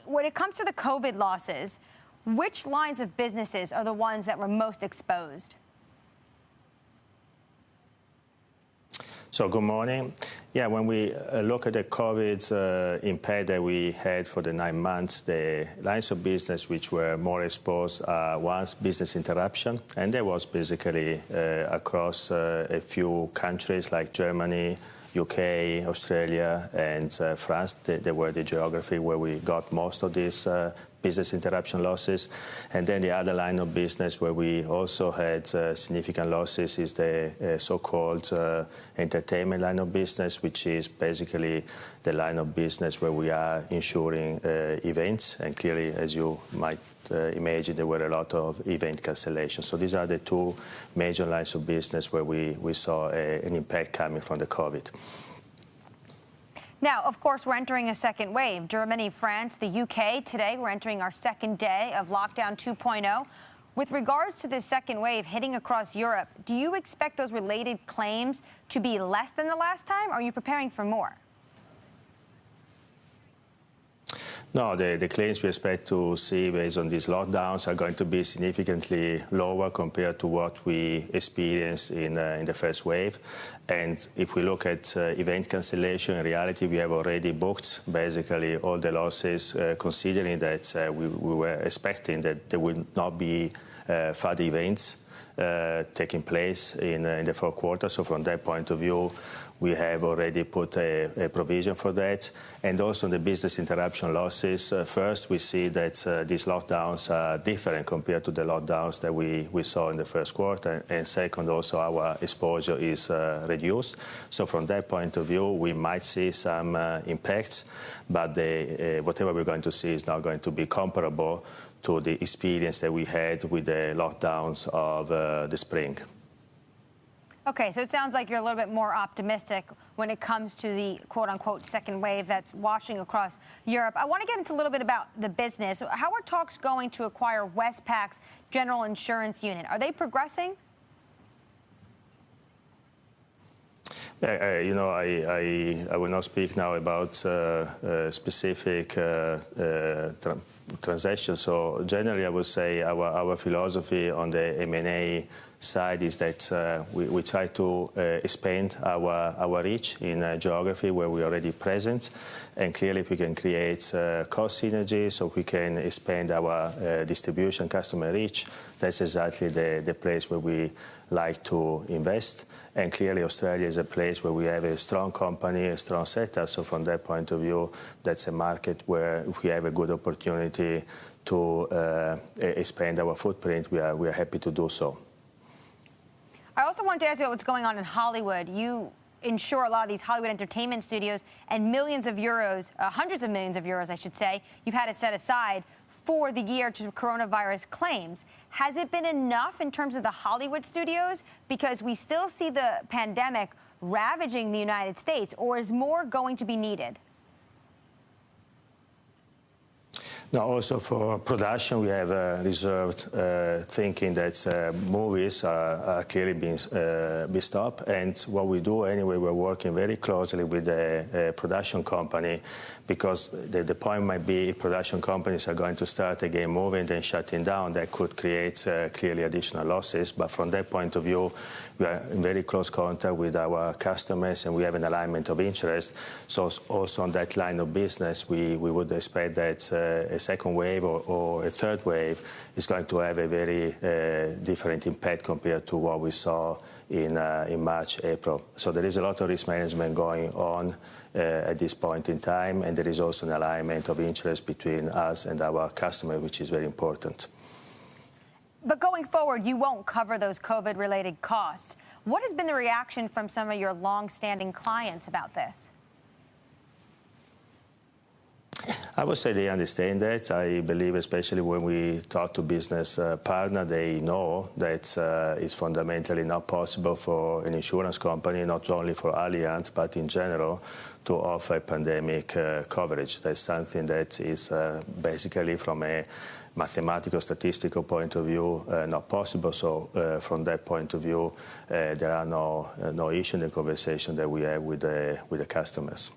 when it comes to the COVID losses, which lines of businesses are the ones that were most exposed? So good morning. Yeah, when we look at the COVID impact that we had for the 9 months, the lines of business which were more exposed was business interruption, and that was basically across a few countries like Germany, UK, Australia, and France. They were the geography where we got most of these business interruption losses. And then the other line of business where we also had significant losses is the so-called entertainment line of business, which is basically the line of business where we are insuring events. And clearly, as you might imagine, there were a lot of event cancellations. So these are the two major lines of business where we saw an impact coming from the COVID. Now, of course, we're entering a second wave. Germany, France, the UK. Today, we're entering our second day of lockdown 2.0. With regards to this second wave hitting across Europe, do you expect those related claims to be less than the last time, or are you preparing for more? No, the claims we expect to see based on these lockdowns are going to be significantly lower compared to what we experienced in the first wave. And if we look at event cancellation, in reality, we have already booked basically all the losses, considering that we were expecting that there will not be further events taking place in the fourth quarter. So from that point of view, we have already put a provision for that. And also the business interruption losses, first we see that these lockdowns are different compared to the lockdowns that we saw in the first quarter. And second, also our exposure is reduced. So from that point of view, we might see some impacts, but whatever we're going to see is not going to be comparable to the experience that we had with the lockdowns of the spring. Okay, so it sounds like you're a little bit more optimistic when it comes to the quote-unquote second wave that's washing across Europe. I want to get into a little bit about the business. How are talks going to acquire Westpac's general insurance unit? Are they progressing? You know, I will not speak now about specific transactions. So generally, I would say our philosophy on the M&A side is that we try to expand our reach in geography where we are already present, and clearly if we can create cost synergies, so we can expand our distribution customer reach, that's exactly the place where we like to invest. And clearly Australia is a place where we have a strong company, a strong setup, so from that point of view, that's a market where if we have a good opportunity to expand our footprint, we are happy to do so. I also want to ask you about what's going on in Hollywood. You insure a lot of these Hollywood entertainment studios, and millions of euros, hundreds of millions of euros, I should say, you've had it set aside for the year to coronavirus claims. Has it been enough in terms of the Hollywood studios? Because we still see the pandemic ravaging the United States, or is more going to be needed? Now, also for production, we have reserved thinking that movies are clearly being stopped. And what we do anyway, we're working very closely with the production company, because the point might be if production companies are going to start again moving, then shutting down, that could create clearly additional losses. But from that point of view, we are in very close contact with our customers, and we have an alignment of interest. So also on that line of business, we would expect that a second wave or a third wave is going to have a very different impact compared to what we saw in March, April. So there is a lot of risk management going on at this point in time, and there is also an alignment of interest between us and our customer, which is very important. But going forward, you won't cover those COVID-related costs. What has been the reaction from some of your long-standing clients about this? I would say they understand that. I believe, especially when we talk to business partners, they know that it's fundamentally not possible for an insurance company, not only for Allianz, but in general, to offer pandemic coverage. That's something that is basically from a mathematical, statistical point of view, not possible. So from that point of view, there are no issue in the conversation that we have with the customers.